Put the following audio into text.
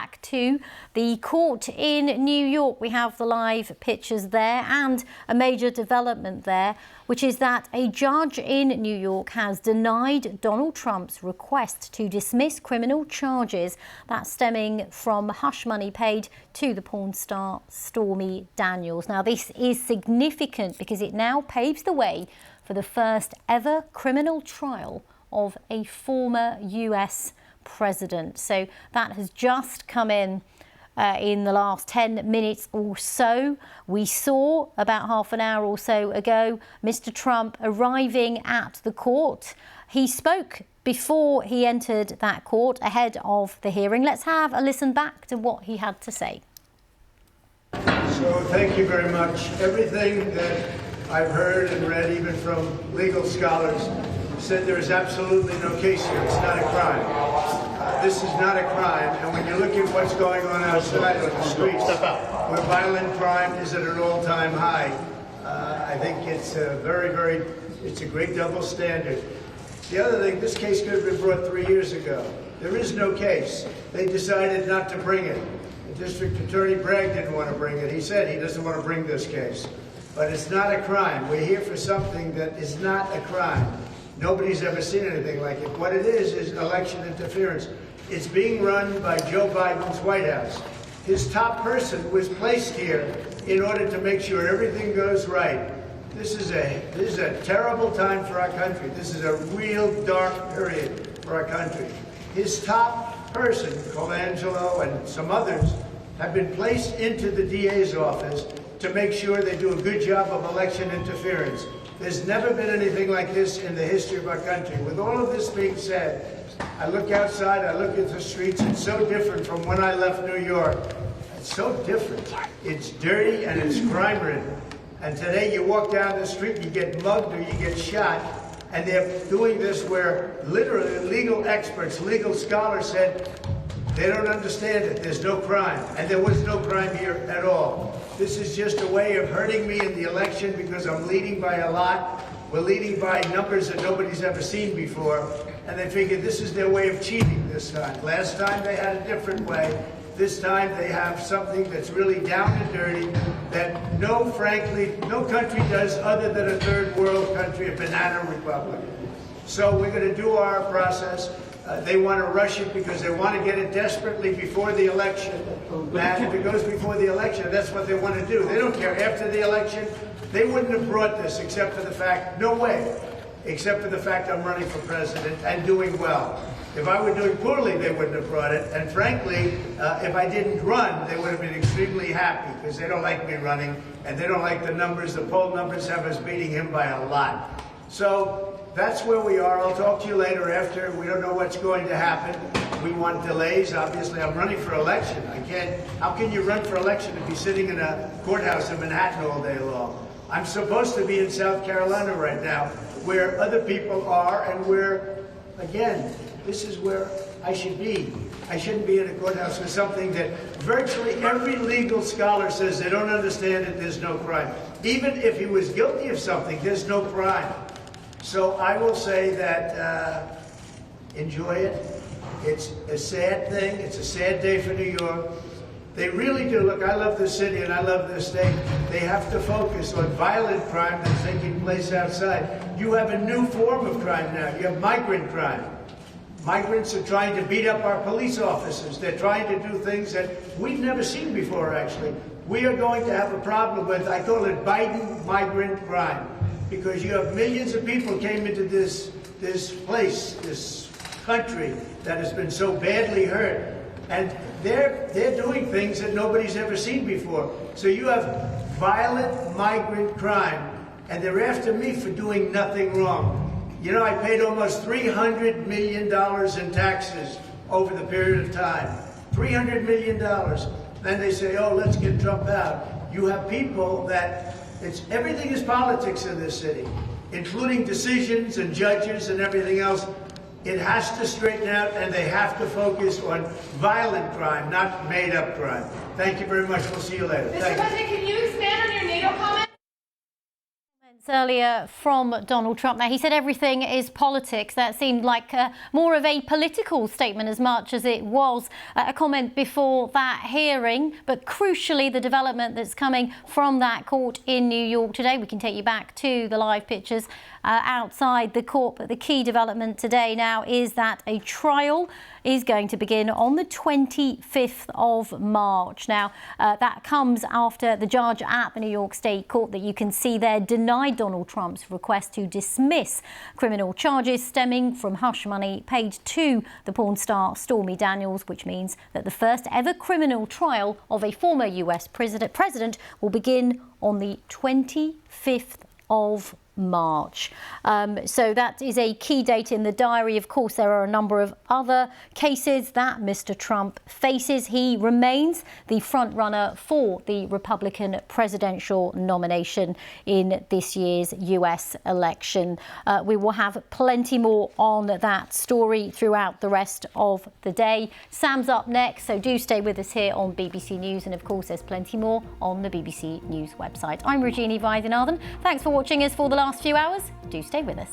back to the court in New York. We have the live pictures there and a major development there, which is that a judge in New York has denied Donald Trump's request to dismiss criminal charges that's stemming from hush money paid to the porn star Stormy Daniels. Now, this is significant because it now paves the way for the first ever criminal trial of a former US president. So that has just come in the last 10 minutes or so. We saw about half an hour or so ago Mr. Trump arriving at the court. He spoke before he entered that court ahead of the hearing. Let's have a listen back to what he had to say. So thank you very much. Everything that I've heard and read, even from legal scholars, said there is absolutely no case here. It's not a crime. This is not a crime. And when you look at what's going on outside on the streets, where violent crime is at an all-time high, I think it's it's a great double standard. The other thing, this case could have been brought 3 years ago. There is no case. They decided not to bring it. The district attorney Bragg didn't want to bring it. He said he doesn't want to bring this case. But it's not a crime. We're here for something that is not a crime. Nobody's ever seen anything like it. What it is election interference. It's being run by Joe Biden's White House. His top person was placed here in order to make sure everything goes right. This is a terrible time for our country. This is a real dark period for our country. His top person, Colangelo and some others, have been placed into the DA's office to make sure they do a good job of election interference. There's never been anything like this in the history of our country. With all of this being said, I look outside, I look at the streets, it's so different from when I left New York. It's so different. It's dirty and it's crime-ridden. And today you walk down the street, you get mugged or you get shot, and they're doing this where literally legal experts, legal scholars said they don't understand it. There's no crime. And there was no crime here at all. This is just a way of hurting me in the election because I'm leading by a lot. We're leading by numbers that nobody's ever seen before. And they figured this is their way of cheating this time. Last time they had a different way. This time they have something that's really down and dirty that frankly, no country does other than a third world country, a banana republic. So we're going to do our process. They want to rush it because they want to get it desperately before the election. And if it goes before the election, that's what they want to do. They don't care. After the election, they wouldn't have brought this except for the fact, no way, except for the fact I'm running for president and doing well. If I were doing poorly, they wouldn't have brought it. And frankly, if I didn't run, they would have been extremely happy because they don't like me running and they don't like the numbers. The poll numbers have us beating him by a lot. So that's where we are. I'll talk to you later after. We don't know what's going to happen. We want delays. Obviously, I'm running for election. How can you run for election if you're sitting in a courthouse in Manhattan all day long? I'm supposed to be in South Carolina right now, where other people are, and where, again, this is where I should be. I shouldn't be in a courthouse for something that virtually every legal scholar says they don't understand it, there's no crime. Even if he was guilty of something, there's no crime. So I will say that enjoy it. It's a sad thing. It's a sad day for New York. They really do. Look, I love this city and I love this state. They have to focus on violent crime that's taking place outside. You have a new form of crime now. You have migrant crime. Migrants are trying to beat up our police officers. They're trying to do things that we've never seen before, actually. We are going to have a problem with, I call it Biden migrant crime. Because you have millions of people came into this place, this country that has been so badly hurt, and they're doing things that nobody's ever seen before. So you have violent migrant crime, and they're after me for doing nothing wrong. You know, I paid almost $300 million in taxes over the period of time. $300 million. Then they say, oh, let's get Trump out. You have people that everything is politics in this city, including decisions and judges and everything else. It has to straighten out, and they have to focus on violent crime, not made-up crime. Thank you very much. We'll see you later. Mr. President, can you expand on your NATO comment? Earlier from Donald Trump. Now, he said everything is politics. That seemed like more of a political statement as much as it was a comment before that hearing. But crucially, the development that's coming from that court in New York today. We can take you back to the live pictures outside the court. But the key development today now is that a trial is going to begin on the 25th of March. Now, that comes after the judge at the New York State Court that you can see there denied Donald Trump's request to dismiss criminal charges stemming from hush money paid to the porn star Stormy Daniels, which means that the first ever criminal trial of a former US president will begin on the 25th of March. So that is a key date in the diary. Of course, there are a number of other cases that Mr. Trump faces. He remains the front runner for the Republican presidential nomination in this year's US election. We will have plenty more on that story throughout the rest of the day. Sam's up next, so do stay with us here on BBC News. And of course, there's plenty more on the BBC News website. I'm Regina Vaidyanathan. Thanks for watching us for the last few hours. Do stay with us.